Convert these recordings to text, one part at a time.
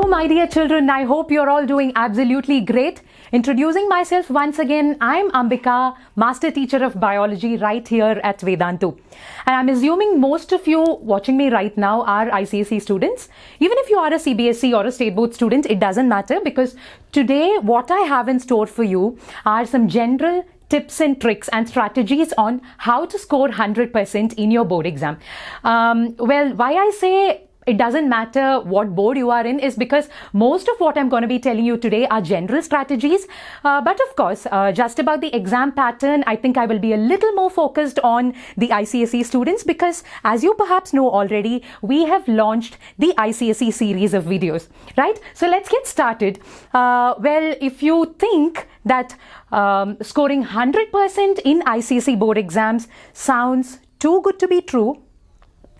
my dear children. I hope you're all doing absolutely great. Introducing myself once again, I'm Ambika, Master Teacher of Biology right here at Vedantu. And I'm assuming most of you watching me right now are ICSE students. Even if you are a CBSE or a State Board student, it doesn't matter, because today what I have in store for you are some general tips and tricks and strategies on how to score 100% in your board exam. Well, why I say it doesn't matter what board you are in is because most of what I'm going to be telling you today are general strategies. But of course, just about the exam pattern, I think I will be a little more focused on the ICSE students, because as you perhaps know already, we have launched the ICSE series of videos, right? So let's get started. Well, if you think that scoring 100% in ICSE board exams sounds too good to be true,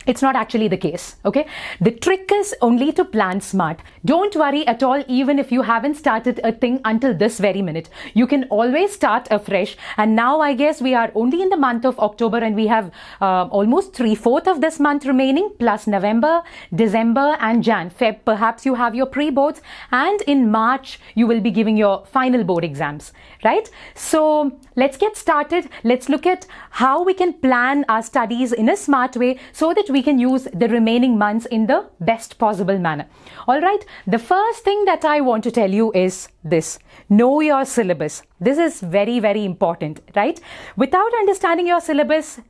it's not actually the case, okay? The trick is only to plan smart. Don't worry at all, even if you haven't started a thing until this very minute. You can always start afresh. And now I guess we are only in the month of October and we have almost 3/4 of this month remaining, plus November, December and Jan. Feb, perhaps you have your pre-boards, and in March, you will be giving your final board exams, right? So let's get started. Let's look at how we can plan our studies in a smart way so that we can use the remaining months in the best possible manner. All right. The first thing that I want to tell you is this: know your syllabus. This is very, very important, right? Without understanding your syllabus,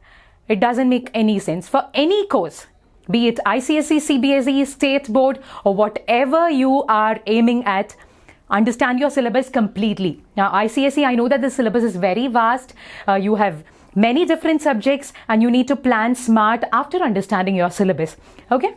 it doesn't make any sense for any course, be it ICSE, CBSE, State Board, or whatever you are aiming at. Understand your syllabus completely. Now, ICSE, I know that the syllabus is very vast. You have many different subjects and you need to plan smart after understanding your syllabus. Okay.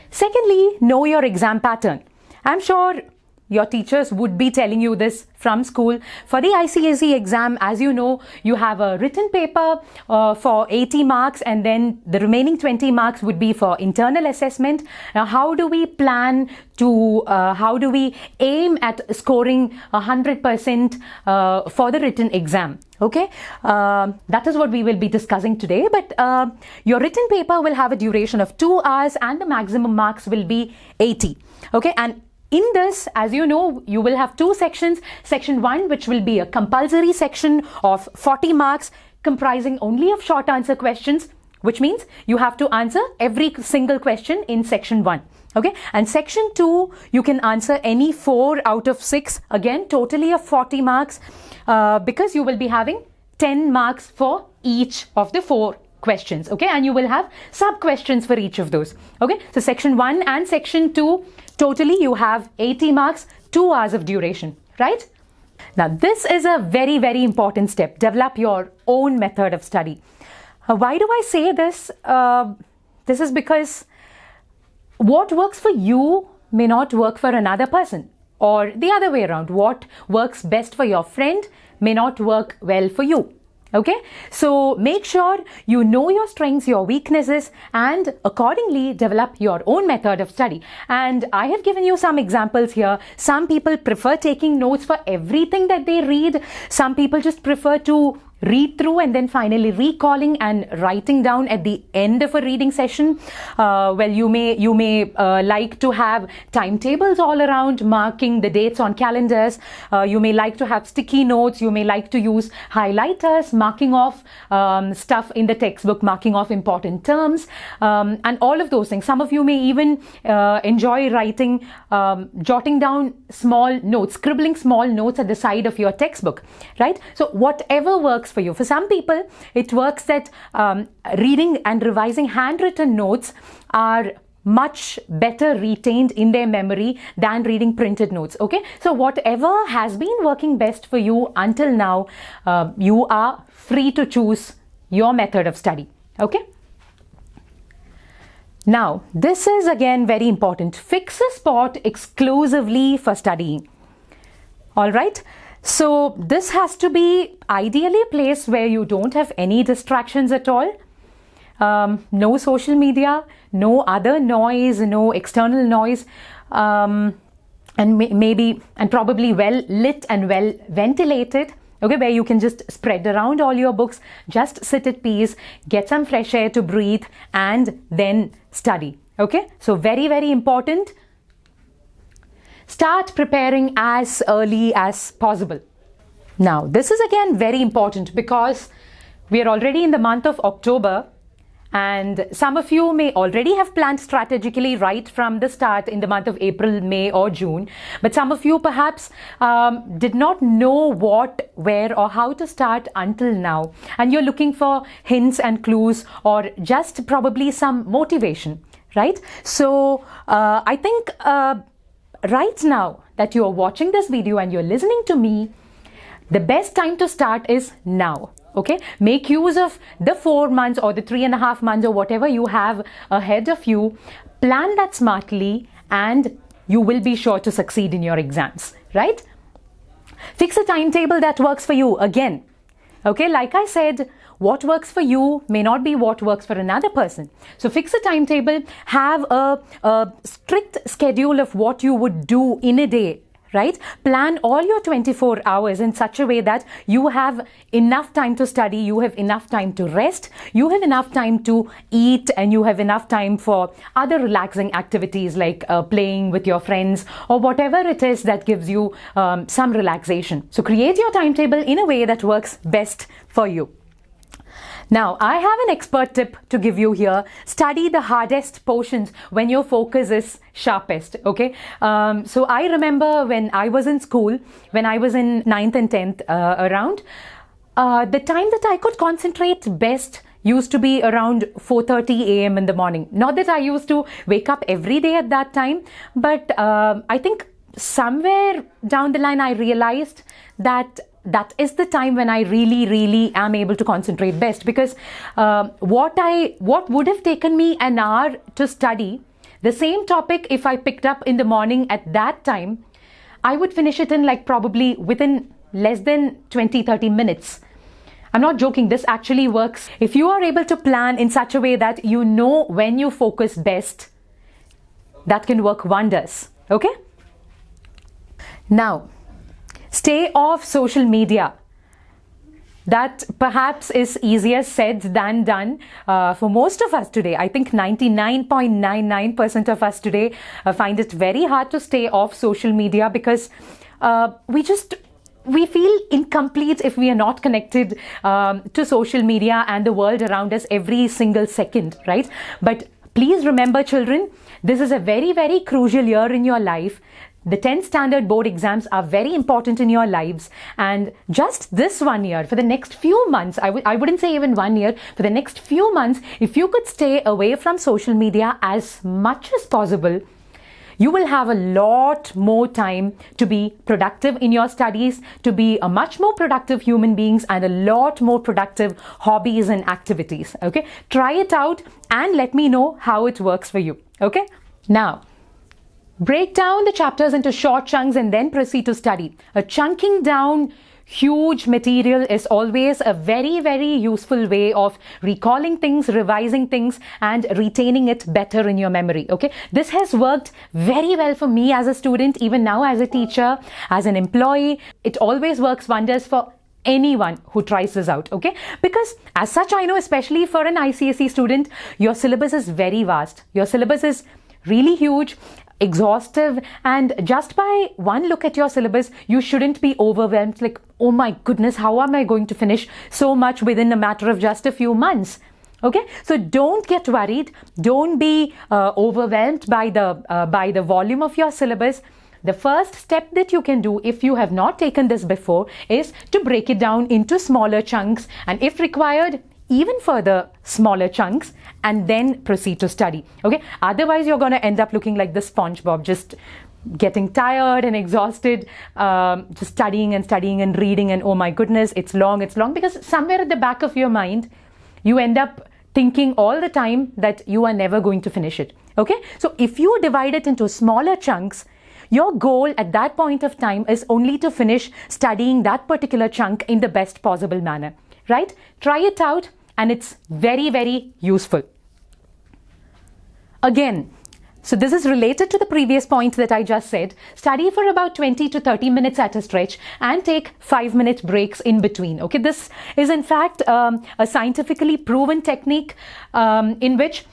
Secondly, know your exam pattern. I'm sure your teachers would be telling you this from school. For the ICSE exam, as you know, you have a written paper for 80 marks, and then the remaining 20 marks would be for internal assessment. Now, how do we plan to, how do we aim at scoring 100% for the written exam? Okay, that is what we will be discussing today. But your written paper will have a duration of 2 hours and the maximum marks will be 80. Okay, and in this, as you know, you will have 2 sections. Section 1, which will be a compulsory section of 40 marks, comprising only of short answer questions, which means you have to answer every single question in section 1. Okay, and section 2, you can answer any 4 out of 6, again, totally of 40 marks, because you will be having 10 marks for each of the 4 questions. Okay, and you will have sub questions for each of those. Okay, so section 1 and section 2, totally you have 80 marks, 2 hours of duration, right? Now, this is a very, very important step. Develop your own method of study. Why do I say this? This is because what works for you may not work for another person, or the other way around. What works best for your friend may not work well for you. Okay, so make sure you know your strengths, your weaknesses, and accordingly develop your own method of study. And I have given you some examples here. Some people prefer taking notes for everything that they read. Some people just prefer to read through and then finally recalling and writing down at the end of a reading session. Well, you may like to have timetables all around, marking the dates on calendars. You may like to have sticky notes. You may like to use highlighters, marking off stuff in the textbook, marking off important terms, and all of those things. Some of you may even enjoy writing, jotting down small notes, scribbling small notes at the side of your textbook, right? So whatever works for you. For some people, it works that reading and revising handwritten notes are much better retained in their memory than reading printed notes. Okay, so whatever has been working best for you until now, you are free to choose your method of study. Okay. Now, this is again very important. Fix a spot exclusively for studying. All right. So this has to be ideally a place where you don't have any distractions at all. No social media, no other noise, no external noise, and probably well lit and well ventilated. Okay, where you can just spread around all your books, just sit at peace, get some fresh air to breathe, and then study. Okay, so very, very important. start preparing as early as possible. Now, this is again very important because we are already in the month of October, and some of you may already have planned strategically right from the start in the month of April, May or June. But some of you perhaps did not know what, where or how to start until now. And you're looking for hints and clues or just probably some motivation, right? So I think right now that you're watching this video and you're listening to me, the best time to start is now. Okay, make use of the 4 months or the 3.5 months or whatever you have ahead of you. Plan that smartly and you will be sure to succeed in your exams, right? Fix a timetable that works for you again. Okay, like I said, what works for you may not be what works for another person. So fix a timetable, have a strict schedule of what you would do in a day. Right? Plan all your 24 hours in such a way that you have enough time to study, you have enough time to rest, you have enough time to eat, and you have enough time for other relaxing activities like playing with your friends or whatever it is that gives you some relaxation. So create your timetable in a way that works best for you. Now, I have an expert tip to give you here. Study the hardest portions when your focus is sharpest, okay? So I remember when I was in school, when I was in 9th and 10th around, the time that I could concentrate best used to be around 4:30 a.m. in the morning. Not that I used to wake up every day at that time, but I think somewhere down the line I realized that is the time when I really am able to concentrate best, because what would have taken me an hour to study the same topic, if I picked up in the morning at that time, I would finish it in like probably within less than 20-30 minutes. I'm not joking, this actually works. If you are able to plan in such a way that you know when you focus best, that can work wonders, okay? Now, stay off social media. That perhaps is easier said than done for most of us today. I think 99.99% of us today find it very hard to stay off social media because we feel incomplete if we are not connected to social media and the world around us every single second, right? But please remember, children, this is a very crucial year in your life. The 10th standard board exams are very important in your lives, and just this 1 year, for the next few months, I wouldn't say even 1 year, for the next few months, if you could stay away from social media as much as possible, you will have a lot more time to be productive in your studies, to be a much more productive human beings, and a lot more productive hobbies and activities. Okay, try it out and let me know how it works for you. Okay, now break down the chapters into short chunks and then proceed to study. A chunking down huge material is always a very useful way of recalling things, revising things, and retaining it better in your memory. Okay, this has worked very well for me as a student, even now as a teacher, as an employee. It always works wonders for anyone who tries this out, okay? Because as such, I know, especially for an ICSE student, your syllabus is very vast. Your syllabus is really huge, exhaustive, and just by one look at your syllabus, you shouldn't be overwhelmed like, oh my goodness, how am I going to finish so much within a matter of just a few months? Okay, so don't get worried. Don't be overwhelmed by the volume of your syllabus. The first step that you can do, if you have not taken this before, is to break it down into smaller chunks, and if required, even further smaller chunks, and then proceed to study. Okay, otherwise you're going to end up looking like the SpongeBob, just getting tired and exhausted, just studying and reading, and oh my goodness, it's long, because somewhere at the back of your mind you end up thinking all the time that you are never going to finish it. Okay, so if you divide it into smaller chunks, your goal at that point of time is only to finish studying that particular chunk in the best possible manner, right? Try it out, and it's very useful. Again, so this is related to the previous point that I just said. Study for about 20 to 30 minutes at a stretch and take 5-minute breaks in between. Okay, this is in fact a scientifically proven technique in which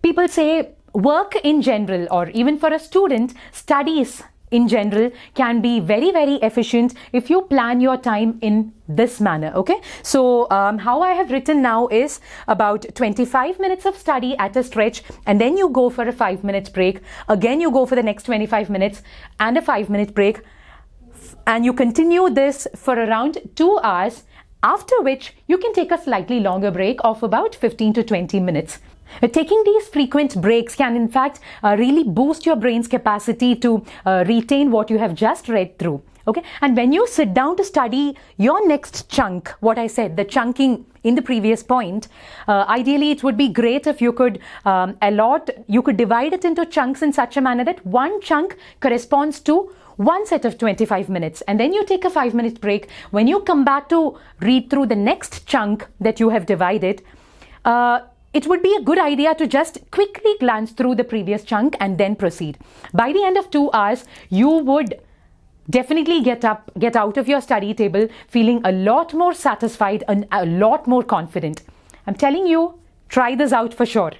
people say work in general, or even for a student, studies in general can be very, very efficient if you plan your time in this manner. Okay, so how I have written now is about 25 minutes of study at a stretch, and then you go for a 5-minute break. Again, you go for the next 25 minutes and a 5-minute break, and you continue this for around 2 hours, after which you can take a slightly longer break of about 15 to 20 minutes. Taking these frequent breaks can in fact really boost your brain's capacity to retain what you have just read through. Okay, and when you sit down to study your next chunk, what I said, the chunking in the previous point, ideally it would be great if you could you could divide it into chunks in such a manner that one chunk corresponds to one set of 25 minutes, and then you take a 5-minute break. When you come back to read through the next chunk that you have divided, it would be a good idea to just quickly glance through the previous chunk and then proceed. By the end of 2 hours, you would definitely get out of your study table feeling a lot more satisfied and a lot more confident. I'm telling you, try this out for sure.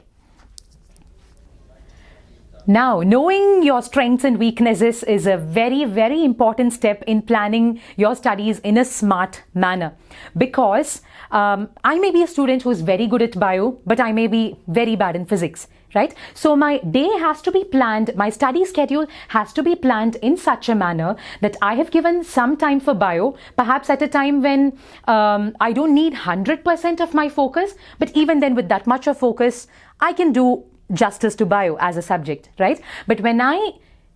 Now, knowing your strengths and weaknesses is a very, very important step in planning your studies in a smart manner, because I may be a student who is very good at bio, but I may be very bad in physics, right? So my day has to be planned, my study schedule has to be planned in such a manner that I have given some time for bio, perhaps at a time when I don't need 100% of my focus, but even then with that much of focus, I can do justice to bio as a subject, right? But when I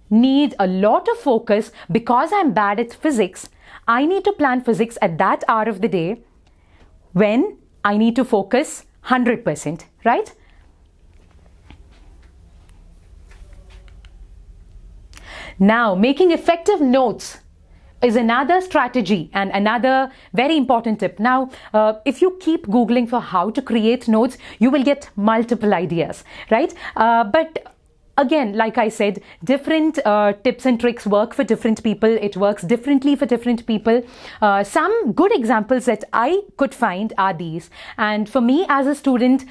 need a lot of focus because I'm bad at physics, I need to plan physics at that hour of the day when I need to focus 100%, right? Now, making effective notes is another strategy and another very important tip. Now, if you keep Googling for how to create notes, you will get multiple ideas, right? But again, like I said, different tips and tricks work for different people. It works differently for different people. Some good examples that I could find are these. And for me as a student,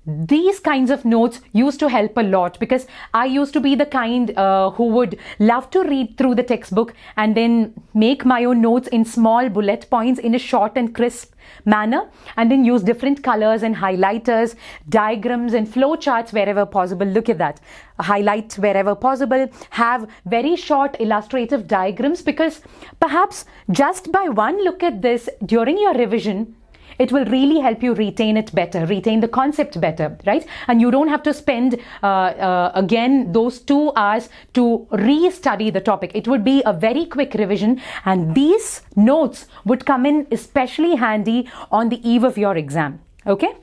these kinds of notes used to help a lot, because I used to be the kind who would love to read through the textbook and then make my own notes in small bullet points in a short and crisp manner, and then use different colors and highlighters, diagrams and flow charts wherever possible. Look at that. Highlight wherever possible. Have very short illustrative diagrams, because perhaps just by one look at this during your revision, it will really help you retain it better, retain the concept better, right? And you don't have to spend, again, those 2 hours to re-study the topic. It would be a very quick revision, and these notes would come in especially handy on the eve of your exam, okay?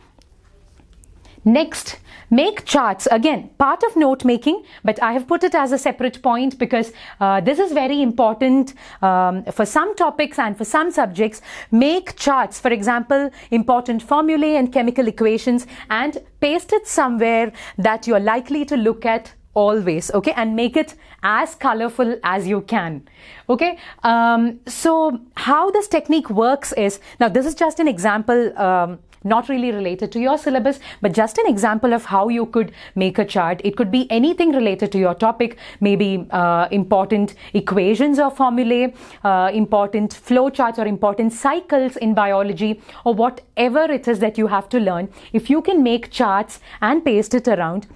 Next, make charts. Again, part of note making, but I have put it as a separate point because this is very important for some topics and for some subjects. Make charts, for example, important formulae and chemical equations, and paste it somewhere that you're likely to look at always, okay? And make it as colorful as you can, okay? So how this technique works is, now this is just an example, not really related to your syllabus, but just an example of how you could make a chart. It could be anything related to your topic, maybe important equations or formulae, important flow charts or important cycles in biology, or whatever it is that you have to learn. If you can make charts and paste it around,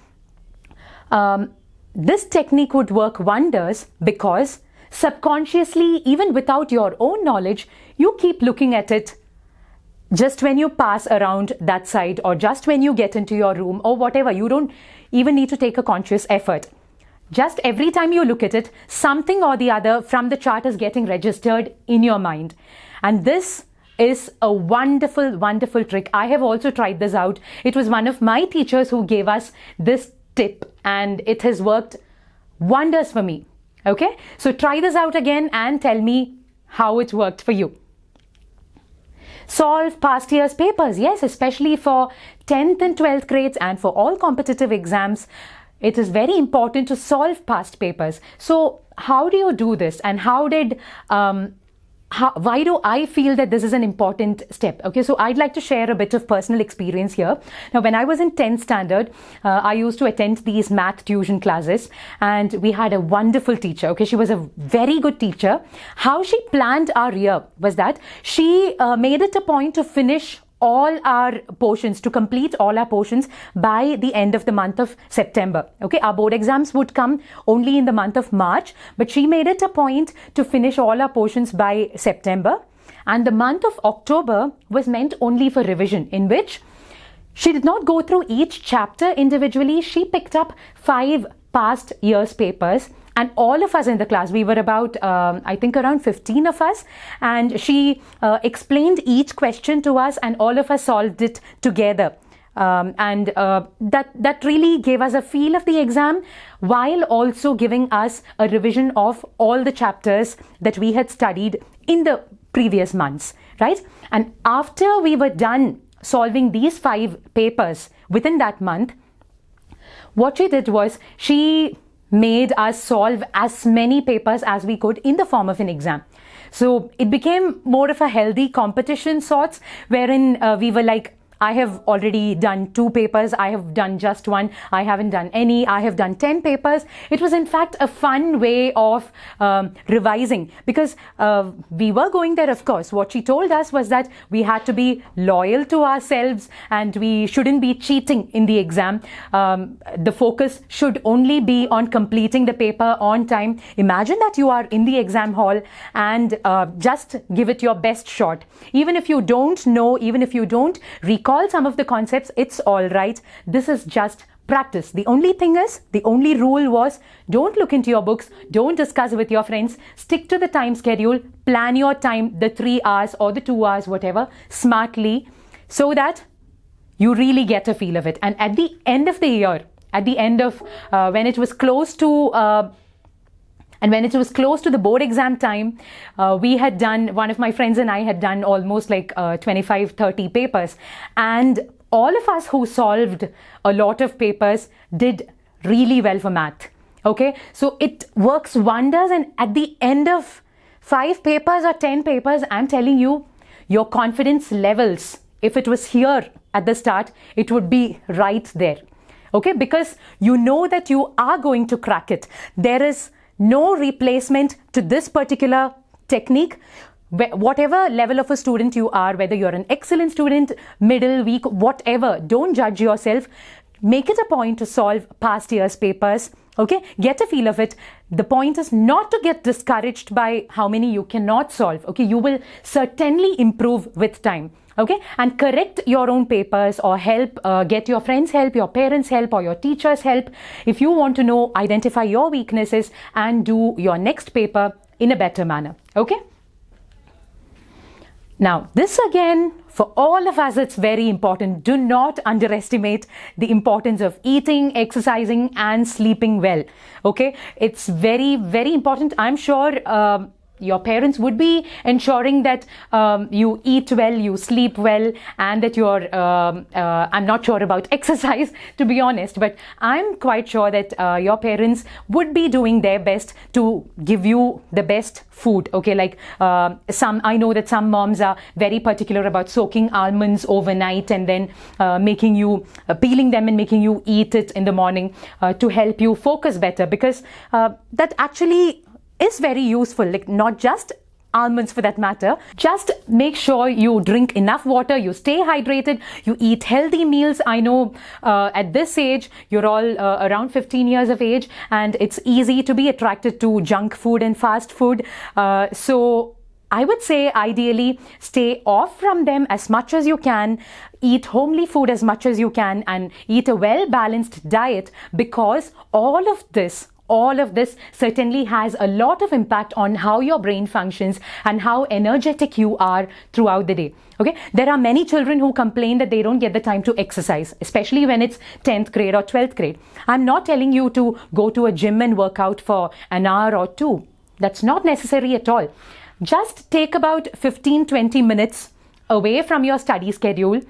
this technique would work wonders, because subconsciously, even without your own knowledge, you keep looking at it just when you pass around that side, or just when you get into your room, or whatever. You don't even need to take a conscious effort. Just every time you look at it, something or the other from the chart is getting registered in your mind. And this is a wonderful, wonderful trick. I have also tried this out. It was one of my teachers who gave us this tip, and it has worked wonders for me. Okay, so try this out again and tell me how it worked for you. Solve past year's papers. Yes, especially for 10th and 12th grades and for all competitive exams, it is very important to solve past papers. So how do you do this, and how did why do I feel that this is an important step? Okay, so I'd like to share a bit of personal experience here. Now, when I was in 10th standard, I used to attend these math tuition classes, and we had a wonderful teacher. Okay, she was a very good teacher. How she planned our year was that she made it a point to finish all our portions, to complete all our portions by the end of the month of September. Okay, our board exams would come only in the month of March, but she made it a point to finish all our portions by September. And the month of October was meant only for revision, in which she did not go through each chapter individually. She picked up 5 past year's papers, and all of us in the class, we were about, I think around 15 of us, and she explained each question to us, and all of us solved it together. That really gave us a feel of the exam, while also giving us a revision of all the chapters that we had studied in the previous months, right? And after we were done solving these 5 papers within that month, what she did was she made us solve as many papers as we could in the form of an exam. So it became more of a healthy competition sorts, wherein we were like, I have already done 2 papers, I have done just 1, I haven't done any, I have done 10 papers. It was in fact a fun way of revising, because we were going there, of course. What she told us was that we had to be loyal to ourselves and we shouldn't be cheating in the exam. The focus should only be on completing the paper on time. Imagine that you are in the exam hall and just give it your best shot. Even if you don't know, even if you don't recall some of the concepts, it's all right. This is just practice. The only thing is, the only rule was, don't look into your books, don't discuss with your friends, stick to the time schedule, plan your time, the 3 hours or the 2 hours, whatever, smartly, so that you really get a feel of it. And at the end of the year, at the end of when it was close to the board exam time, we had done, one of my friends and I had done almost like 25-30 papers. And all of us who solved a lot of papers did really well for math. Okay, so it works wonders. And at the end of 5 papers or 10 papers, I'm telling you, your confidence levels, if it was here at the start, it would be right there. Okay, because you know that you are going to crack it. There is no replacement to this particular technique. Whatever level of a student you are, whether you're an excellent student, middle, weak, whatever, don't judge yourself. Make it a point to solve past year's papers. Okay, get a feel of it. The point is not to get discouraged by how many you cannot solve. Okay, you will certainly improve with time. Okay, and correct your own papers or help, get your friends' help, your parents' help, or your teachers' help if you want to know, identify your weaknesses and do your next paper in a better manner. Okay. Now, this again, for all of us, it's very important. Do not underestimate the importance of eating, exercising, and sleeping well. Okay, it's very, very important. I'm sure your parents would be ensuring that you eat well, you sleep well, and that you're, I'm not sure about exercise, to be honest, but I'm quite sure that your parents would be doing their best to give you the best food. Okay, like I know that some moms are very particular about soaking almonds overnight and then making you, peeling them and making you eat it in the morning to help you focus better, because that actually is very useful, like not just almonds for that matter. Just make sure you drink enough water, you stay hydrated, you eat healthy meals. I know at this age, you're all around 15 years of age, and it's easy to be attracted to junk food and fast food. So I would say ideally stay off from them as much as you can, eat homely food as much as you can, and eat a well-balanced diet, because all of this certainly has a lot of impact on how your brain functions and how energetic you are throughout the day. Okay, there are many children who complain that they don't get the time to exercise, especially when it's 10th grade or 12th grade. I'm not telling you to go to a gym and work out for an hour or 2. That's not necessary at all. Just take about 15-20 minutes away from your study schedule.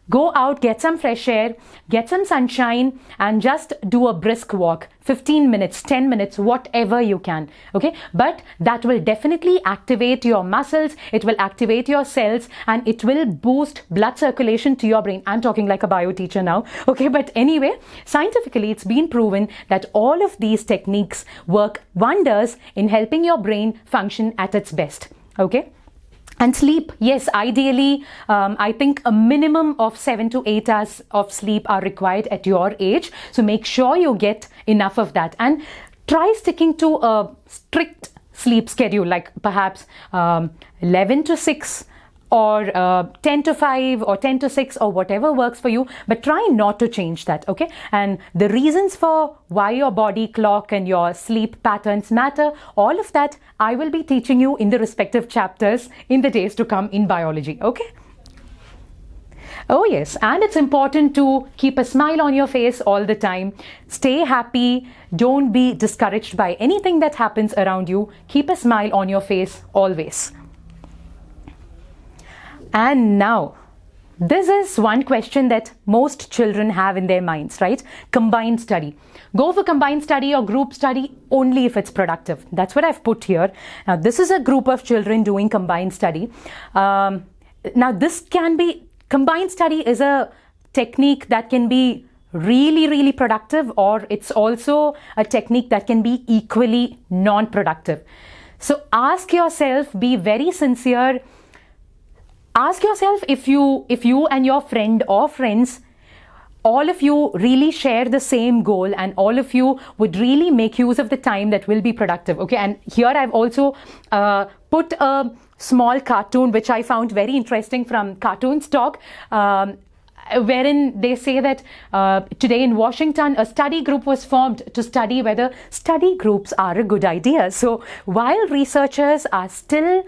Go out, get some fresh air, get some sunshine, and just do a brisk walk. 15 minutes, 10 minutes, whatever you can. Okay, but that will definitely activate your muscles, it will activate your cells, and it will boost blood circulation to your brain. I'm talking like a bio teacher now. Okay, but anyway, scientifically it's been proven that all of these techniques work wonders in helping your brain function at its best. Okay. And sleep, yes, ideally, I think a minimum of 7 to 8 hours of sleep are required at your age. So make sure you get enough of that, and try sticking to a strict sleep schedule, like perhaps 11 to 6 or 10 to 5 or 10 to 6 or whatever works for you, but try not to change that. Okay, and the reasons for why your body clock and your sleep patterns matter, all of that I will be teaching you in the respective chapters in the days to come in biology. Okay. Oh yes, and it's important to keep a smile on your face all the time. Stay happy, don't be discouraged by anything that happens around you. Keep a smile on your face always. And now, this is one question that most children have in their minds, right? Combined study. Go for combined study or group study only if it's productive. That's what I've put here. Now, this is a group of children doing combined study. Now, combined study is a technique that can be really, really productive, or it's also a technique that can be equally non-productive. So ask yourself, be very sincere. Ask yourself if you and your friend or friends, all of you really share the same goal, and all of you would really make use of the time that will be productive. Okay, and here I've also put a small cartoon which I found very interesting from Cartoons Talk, wherein they say that today in Washington, a study group was formed to study whether study groups are a good idea. So while researchers are still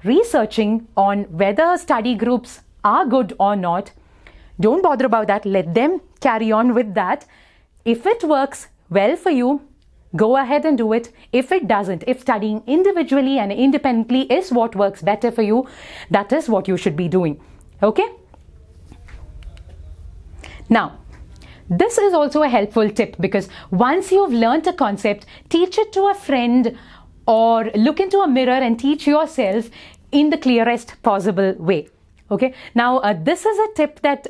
researching on whether study groups are good or not, don't bother about that. Let them carry on with that. If it works well for you, go ahead and do it. If it doesn't, if studying individually and independently is what works better for you, that is what you should be doing. Okay? Now, this is also a helpful tip, because once you've learnt a concept, teach it to a friend or look into a mirror and teach yourself in the clearest possible way. Okay, now this is a tip that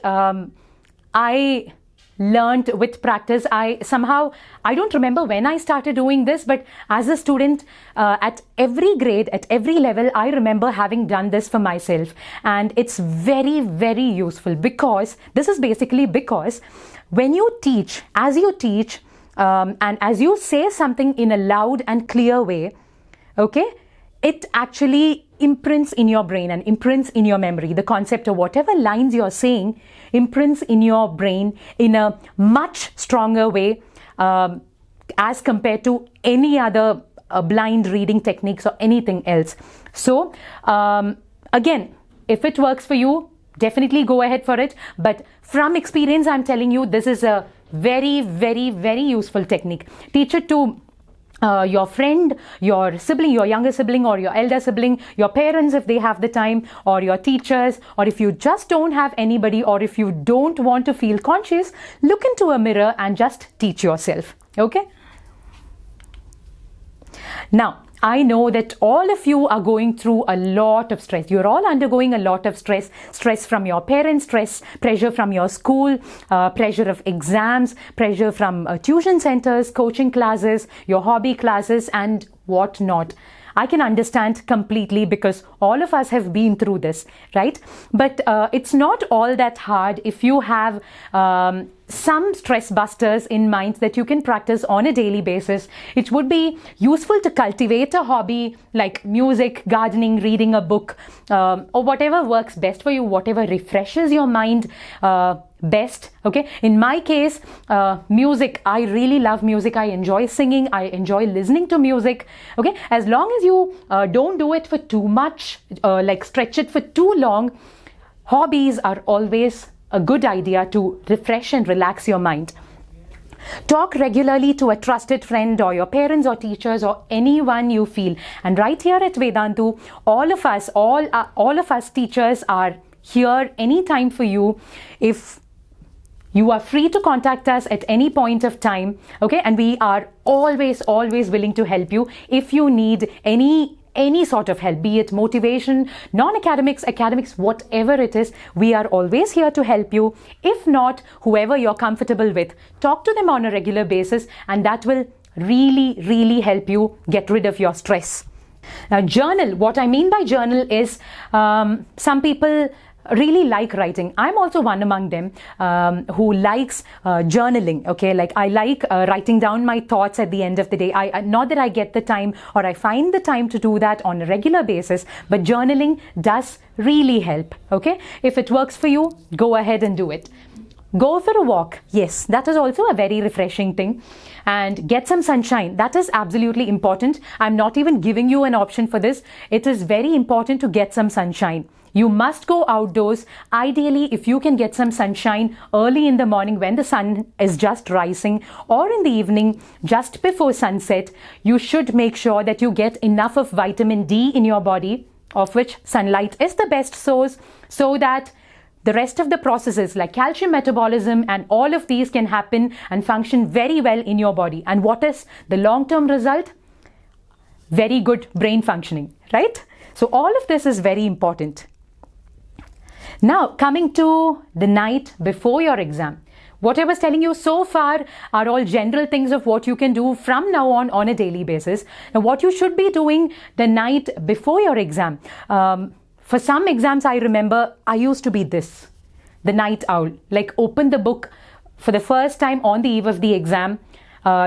I learned with practice. I don't remember when I started doing this, but as a student at every grade, at every level, I remember having done this for myself, and it's very, very useful, because this is basically because when you teach, as you teach and as you say something in a loud and clear way, okay, it actually imprints in your brain and imprints in your memory. The concept of whatever lines you're saying imprints in your brain in a much stronger way as compared to any other blind reading techniques or anything else. So again, if it works for you, definitely go ahead for it. But from experience, I'm telling you, this is a very, very, very useful technique. Teach it to your friend, your sibling, your younger sibling or your elder sibling, your parents if they have the time, or your teachers, or if you just don't have anybody, or if you don't want to feel conscious, look into a mirror and just teach yourself. Okay? Now, I know that all of you are going through a lot of stress. You're all undergoing a lot of stress from your parents, pressure from your school, pressure of exams, pressure from tuition centers, coaching classes, your hobby classes, and whatnot. I can understand completely, because all of us have been through this, right? But it's not all that hard if you have some stress busters in mind that you can practice on a daily basis. It would be useful to cultivate a hobby like music, gardening, reading a book, or whatever works best for you, whatever refreshes your mind best. Okay, in my case, music. I really love music. I enjoy singing. I enjoy listening to music. Okay, as long as you don't do it for too much, like stretch it for too long, hobbies are always a good idea to refresh and relax your mind. Talk regularly to a trusted friend or your parents or teachers or anyone you feel. And right here at Vedantu, all of us teachers are here anytime for you. If you are free to contact us at any point of time, okay? And we are always willing to help you if you need any sort of help, be it motivation, non-academics, academics, whatever it is. We are always here to help you. If not, whoever you're comfortable with, talk to them on a regular basis, and that will really help you get rid of your stress. Now, journal. What I mean by journal is some people really like writing. I'm also one among them who likes journaling, okay? Like, I like writing down my thoughts at the end of the day. Not that I get the time or I find the time to do that on a regular basis, but journaling does really help, okay? If it works for you, go ahead and do it. Go for a walk. Yes, that is also a very refreshing thing. And get some sunshine. That is absolutely important. I'm not even giving you an option for this. It is very important to get some sunshine. You must go outdoors. Ideally, if you can get some sunshine early in the morning when the sun is just rising, or in the evening just before sunset, you should make sure that you get enough of vitamin D in your body, of which sunlight is the best source, so that the rest of the processes like calcium metabolism and all of these can happen and function very well in your body. And what is the long-term result? Very good brain functioning, right? So all of this is very important. Now, coming to the night before your exam. What I was telling you so far are all general things of what you can do from now on a daily basis. And what you should be doing the night before your exam. For some exams, I remember I used to be the night owl. Like, open the book for the first time on the eve of the exam.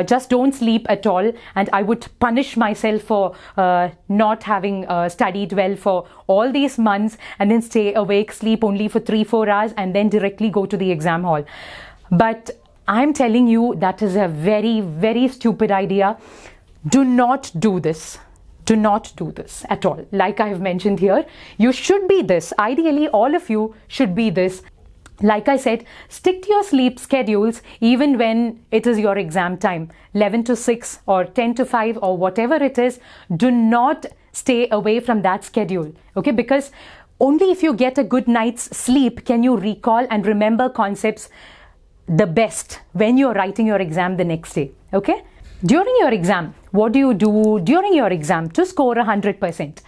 Just don't sleep at all, and I would punish myself for not having studied well for all these months, and then stay awake, sleep only for 3-4 hours, and then directly go to the exam hall. But I'm telling you, that is a very stupid idea. Do not do this. Do not do this at all. Like I have mentioned here, you should be this. Ideally, all of you should be this. Like I said, stick to your sleep schedules even when it is your exam time. 11 to 6 or 10 to 5 or whatever it is, do not stay away from that schedule. Okay, because only if you get a good night's sleep can you recall and remember concepts the best when you're writing your exam the next day. Okay? During your exam, what do you do during your exam to score 100%?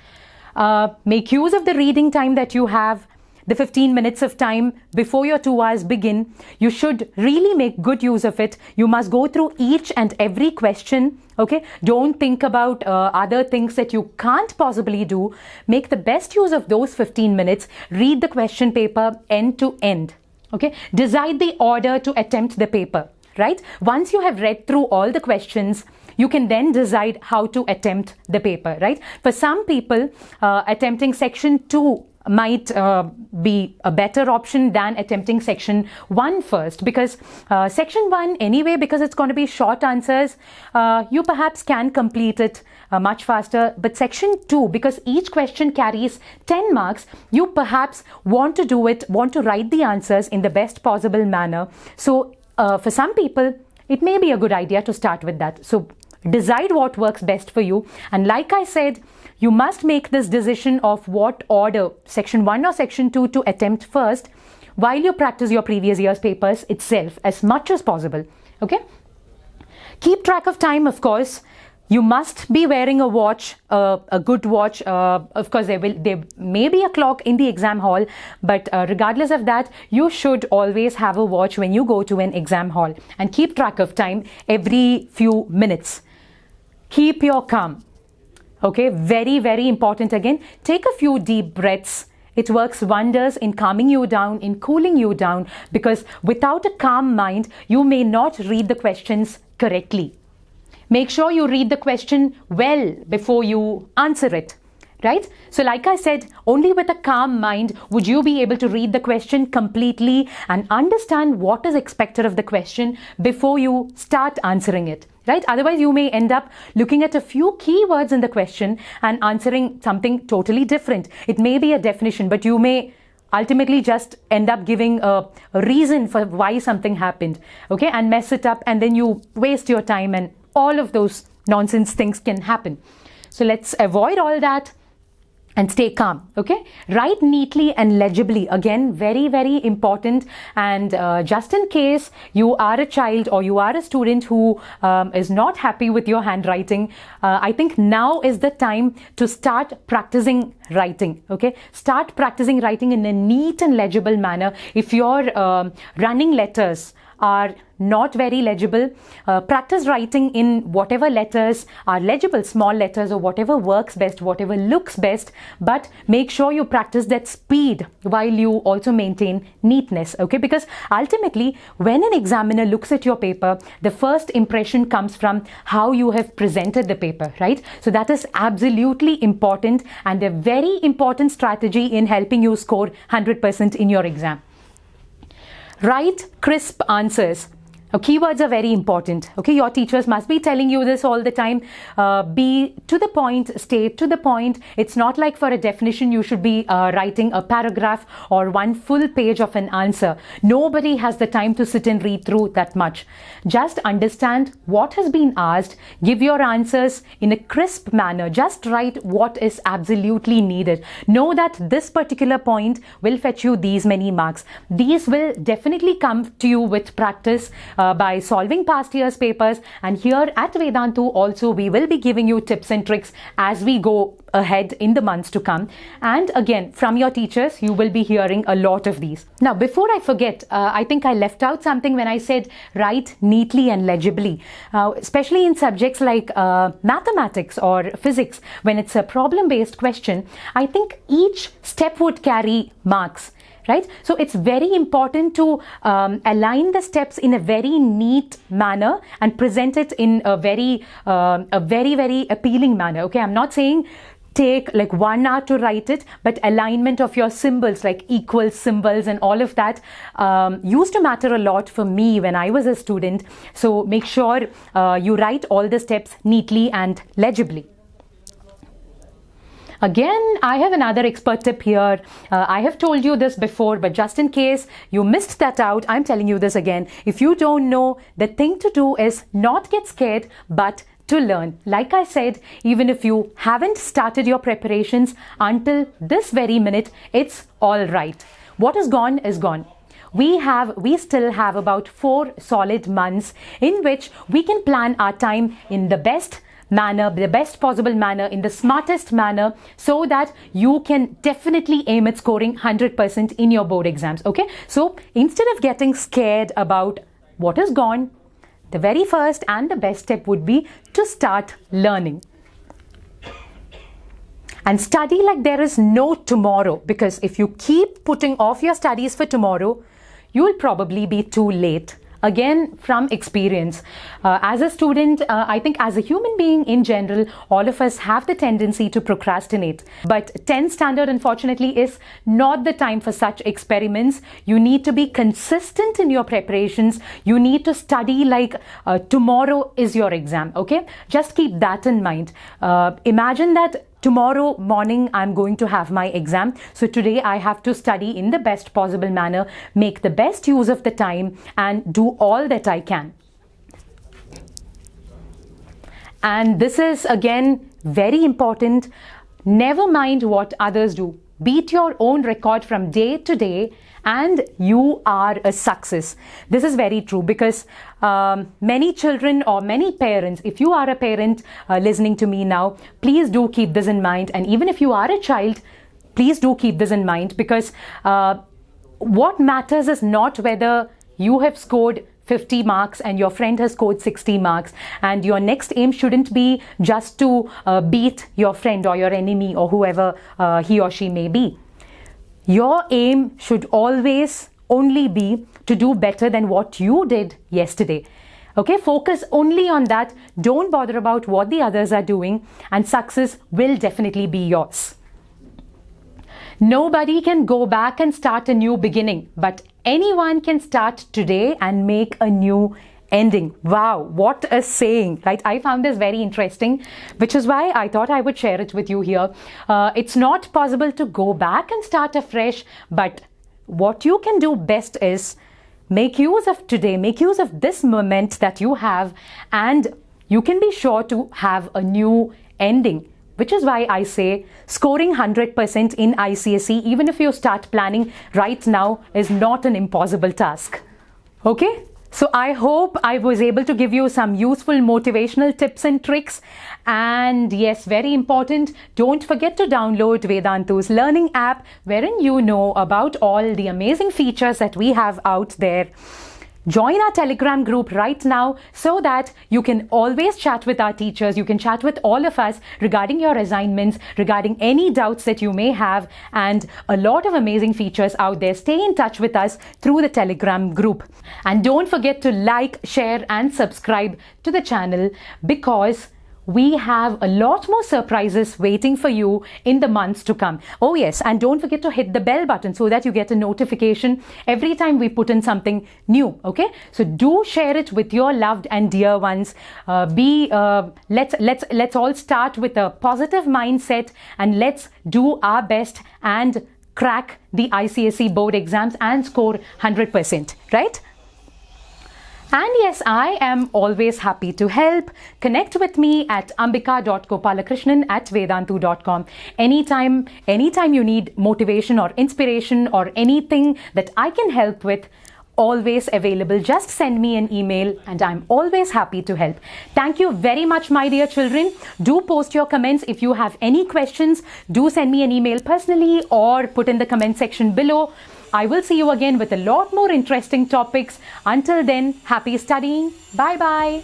Make use of the reading time that you have. The 15 minutes of time before your 2 hours begin, you should really make good use of it. You must go through each and every question, okay? Don't think about other things that you can't possibly do. Make the best use of those 15 minutes. Read the question paper end to end, okay? Decide the order to attempt the paper, right? Once you have read through all the questions, you can then decide how to attempt the paper, right? For some people, attempting section 2 might be a better option than attempting section 1 first, because section 1 anyway, because it's going to be short answers, you perhaps can complete it much faster. But section 2, because each question carries 10 marks, you perhaps want to write the answers in the best possible manner. So for some people, it may be a good idea to start with that. So decide what works best for you. And like I said, you must make this decision of what order, section 1 or section 2, to attempt first while you practice your previous year's papers itself as much as possible. Okay? Keep track of time, of course. You must be wearing a watch, a good watch. Of course, there may be a clock in the exam hall, but regardless of that, you should always have a watch when you go to an exam hall, and keep track of time every few minutes. Keep your calm. Okay, very important again. Take a few deep breaths. It works wonders in calming you down, in cooling you down, because without a calm mind, you may not read the questions correctly. Make sure you read the question well before you answer it, right? So like I said, only with a calm mind would you be able to read the question completely and understand what is expected of the question before you start answering it, right? Otherwise, you may end up looking at a few keywords in the question and answering something totally different. It may be a definition, but you may ultimately just end up giving a reason for why something happened, okay, and mess it up, and then you waste your time, and all of those nonsense things can happen. So let's avoid all that. and stay calm. Okay, write neatly and legibly. Again, very, very important. And just in case you are a child or you are a student who is not happy with your handwriting, I think now is the time to start practicing writing. Okay, start practicing writing in a neat and legible manner. If your running letters are not very legible, practice writing in whatever letters are legible, small letters or whatever works best, whatever looks best, but make sure you practice that speed while you also maintain neatness. Okay, because ultimately when an examiner looks at your paper, the first impression comes from how you have presented the paper, right? So that is absolutely important and a very important strategy in helping you score 100% in your exam. Write crisp answers. Keywords are very important. Okay, your teachers must be telling you this all the time. Be to the point, stay to the point. It's not like for a definition you should be writing a paragraph or one full page of an answer. Nobody has the time to sit and read through that much. Just understand what has been asked. Give your answers in a crisp manner. Just write what is absolutely needed. Know that this particular point will fetch you these many marks. These will definitely come to you with practice, by solving past year's papers. And here at Vedantu also we will be giving you tips and tricks as we go ahead in the months to come. And again, from your teachers you will be hearing a lot of these. Now before I forget, I think I left out something when I said write neatly and legibly, especially in subjects like mathematics or physics. When it's a problem-based question, I think each step would carry marks. Right? So it's very important to align the steps in a very neat manner and present it in a very, very appealing manner. Okay, I'm not saying take like 1 hour to write it, but alignment of your symbols, like equal symbols and all of that, used to matter a lot for me when I was a student. So make sure you write all the steps neatly and legibly. Again, I have another expert tip here. I have told you this before, but just in case you missed that out, I'm telling you this again. If you don't know, the thing to do is not get scared, but to learn. Like I said, even if you haven't started your preparations until this very minute, it's all right. What is gone is gone. We still have about 4 solid months in which we can plan our time in the best manner, the best possible manner, in the smartest manner, so that you can definitely aim at scoring 100% in your board exams. Okay, so instead of getting scared about what is gone, the very first and the best step would be to start learning and study like there is no tomorrow, because if you keep putting off your studies for tomorrow, you will probably be too late. Again, from experience, as a student, I think as a human being in general, all of us have the tendency to procrastinate. But 10th standard, unfortunately, is not the time for such experiments. You need to be consistent in your preparations. You need to study like tomorrow is your exam, okay? Just keep that in mind. Imagine that tomorrow morning I'm going to have my exam. So today I have to study in the best possible manner, make the best use of the time and do all that I can. And this is again very important. Never mind what others do. Beat your own record from day to day and you are a success. This is very true, because many children or many parents, if you are a parent listening to me now, please do keep this in mind. And even if you are a child, please do keep this in mind, because what matters is not whether you have scored 50 marks and your friend has scored 60 marks, and your next aim shouldn't be just to beat your friend or your enemy or whoever he or she may be. Your aim should always only be to do better than what you did yesterday. Okay, focus only on that. Don't bother about what the others are doing, and success will definitely be yours. Nobody can go back and start a new beginning, but anyone can start today and make a new ending. Wow, what a saying, right? I found this very interesting, which is why I thought I would share it with you here. It's not possible to go back and start afresh, but what you can do best is make use of today, make use of this moment that you have, and you can be sure to have a new ending. which is why I say scoring 100% in ICSE, even if you start planning right now, is not an impossible task. Okay? So I hope I was able to give you some useful motivational tips and tricks. And yes, very important, don't forget to download Vedantu's learning app, wherein you know about all the amazing features that we have out there. Join our Telegram group right now so that you can always chat with our teachers. You can chat with all of us regarding your assignments, regarding any doubts that you may have, and a lot of amazing features out there. Stay in touch with us through the Telegram group. And don't forget to like, share, and subscribe to the channel, because we have a lot more surprises waiting for you in the months to come. Oh yes, and don't forget to hit the bell button so that you get a notification every time we put in something new. Okay, so do share it with your loved and dear ones. Let's all start with a positive mindset, and let's do our best and crack the ICSE board exams and score 100%, right? And yes, I am always happy to help. Connect with me at ambika.gopalakrishnan@vedantu.com. Anytime you need motivation or inspiration or anything that I can help with, always available. Just send me an email and I'm always happy to help. Thank you very much, my dear children. Do post your comments. If you have any questions, do send me an email personally or put in the comment section below. I will see you again with a lot more interesting topics. Until then, happy studying. Bye bye.